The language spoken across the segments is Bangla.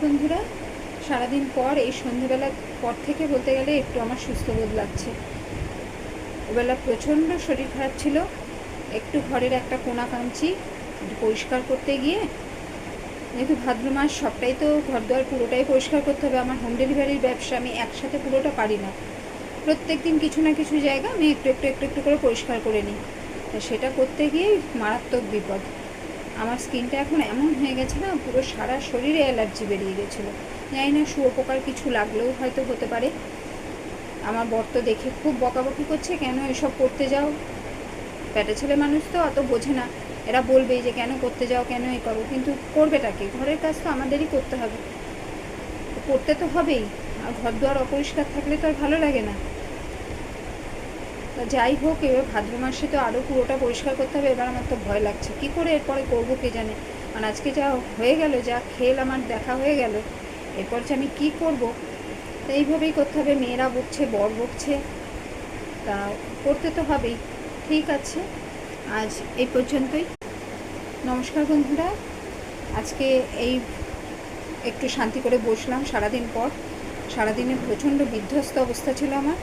বন্ধুরা, সারাদিন পর এই সন্ধেবেলার পর থেকে বলতে গেলে একটু আমার সুস্থ বোধ লাগছে। ওবেলা প্রচণ্ড শরীর খারাপ ছিল। একটু ঘরের একটা কোণা কাঞ্চি পরিষ্কার করতে গিয়ে, যেহেতু ভাদ্র মাস সবটাই তো ঘর দুয়ার পুরোটাই পরিষ্কার করতে হবে। আমার হোম ডেলিভারির ব্যবসা, আমি একসাথে পুরোটা পারি না। প্রত্যেক দিন কিছু না কিছু জায়গা আমি একটু একটু একটু একটু করে পরিষ্কার করে নিই। তা সেটা করতে গিয়েই মারাত্মক বিপদ। আমার স্কিনটা এখন এমন হয়ে গেছে না, পুরো সারা শরীরে অ্যালার্জি বেরিয়ে গেছিলো। জানি না শুয়োপোকার কিছু লাগলেও হয়তো হতে পারে। আমার বর তো দেখে খুব বকাবকি করছে, কেন এসব করতে যাও। ব্যাটা ছেলে মানুষ তো অত বোঝে না, এরা বলবে যে কেন করতে যাও, কেন এ করো, কিন্তু করবেটাকে, ঘরের কাজ তো আমাদেরই করতে হবে, করতে তো হবেই। আর ঘর দুয়ার অপরিষ্কার থাকলে তো আর ভালো লাগে না। যাই হোক, এবার ভাদ্র মাসে তো আরও পুরোটা পরিষ্কার করতে হবে। এবার আমার তো ভয় লাগছে, কী করে এরপরে করবো কে জানে। কারণ আজকে যা হয়ে গেল, যা খেল আমার দেখা হয়ে গেল, এরপর যে আমি কী করবো। তো এইভাবেই করতে হবে। মেয়েরা বকছে, বর বকছে, তা করতে তো হবেই। ঠিক আছে, আজ এই পর্যন্তই। নমস্কার বন্ধুরা, আজকে এই একটু শান্তি করে বসলাম সারাদিন পর। সারাদিনে প্রচণ্ড বিধ্বস্ত অবস্থা ছিল আমার।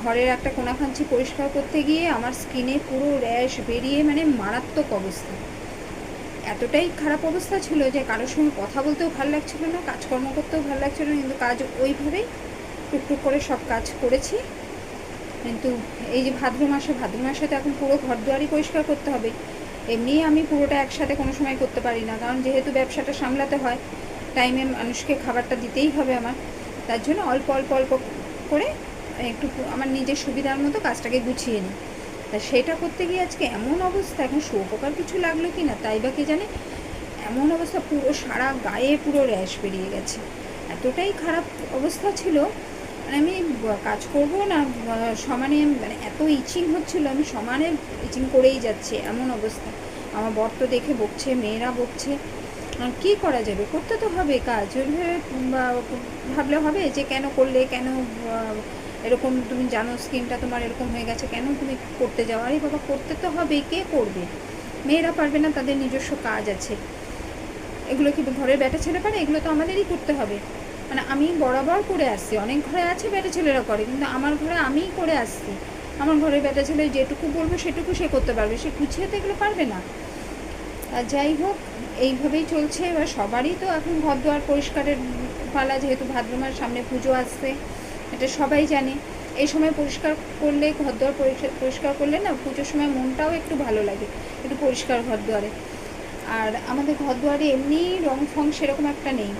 ঘরের একটা কোণাখাঞ্চি পরিষ্কার করতে গিয়ে আমার স্কিনে পুরো র্যাশ বেরিয়ে, মানে মারাত্মক অবস্থা। এতটাই খারাপ অবস্থা ছিল যে কারোর সঙ্গে কথা বলতেও ভালো লাগছিল না, কাজকর্ম করতেও ভালো লাগছিল না। কিন্তু কাজ ওইভাবেই টুকটুক করে সব কাজ করেছি। কিন্তু এই যে ভাদ্র মাসে তো এখন পুরো ঘর দুয়ারই পরিষ্কার করতে হবে। এমনি আমি পুরোটা একসাথে কোনো সময় করতে পারি না, কারণ যেহেতু ব্যবসাটা সামলাতে হয়, টাইমে মানুষকে খাবারটা দিতেই হবে আমার। তার জন্য অল্প অল্প অল্প করে একটু আমার নিজের সুবিধার মতো কাজটাকে গুছিয়ে নিই। তা সেটা করতে গিয়ে আজকে এমন অবস্থা, এখন শুয়োপোকার কিছু লাগলো কি না তাই বা কে জানে, এমন অবস্থা পুরো সারা গায়ে পুরো র্যাশ বেরিয়ে গেছে। এতটাই খারাপ অবস্থা ছিল, মানে আমি কাজ করব না সমানে, মানে এত ইচিং হচ্ছিল, আমি সমানে ইচিং করেই যাচ্ছি, এমন অবস্থা। আমার বর তো দেখে বকছে, মেয়েরা বকছে। কী করা যাবে, করতে তো হবে কাজ। ওইভাবে ভাবলে হবে যে কেন করলে, কেন এরকম, তুমি জানো স্কিনটা তোমার এরকম হয়ে গেছে, কেন তুমি করতে যাও। আরে বাবা, করতে তো হবে, কে করবে? মেয়েরা পারবে না, তাদের নিজস্ব কাজ আছে। এগুলো কি ঘরের ব্যাটা ছেলে পারে? এগুলো তো আমাদেরই করতে হবে। মানে আমি বরাবর করে আসছি, অনেক ঘরে আছে ব্যাটা ছেলেরা করে, কিন্তু আমার ঘরে আমিই করে আসছি। আমার ঘরের ব্যাটা ছেলে যেটুকু বলবে সেটুকু সে করতে পারবে, সে গুছিয়ে তো এগুলো পারবে না। আর যাই হোক, এইভাবেই চলছে। এবার সবারই তো এখন ঘর দুয়ার পরিষ্কারের পালা, যেহেতু ভাদ্র মাস, সামনে পুজো আসছে, এটা সবাই জানে। এই সময় পরিষ্কার করলে, ঘর দুয়ার পরিষ্কার করলে না, পুজোর সময় মনটাও একটু ভালো লাগে, একটু পরিষ্কার ঘর দুয়ারে। আর আমাদের ঘর দুয়ারে এমনি রং ফং সেরকম একটা নেই।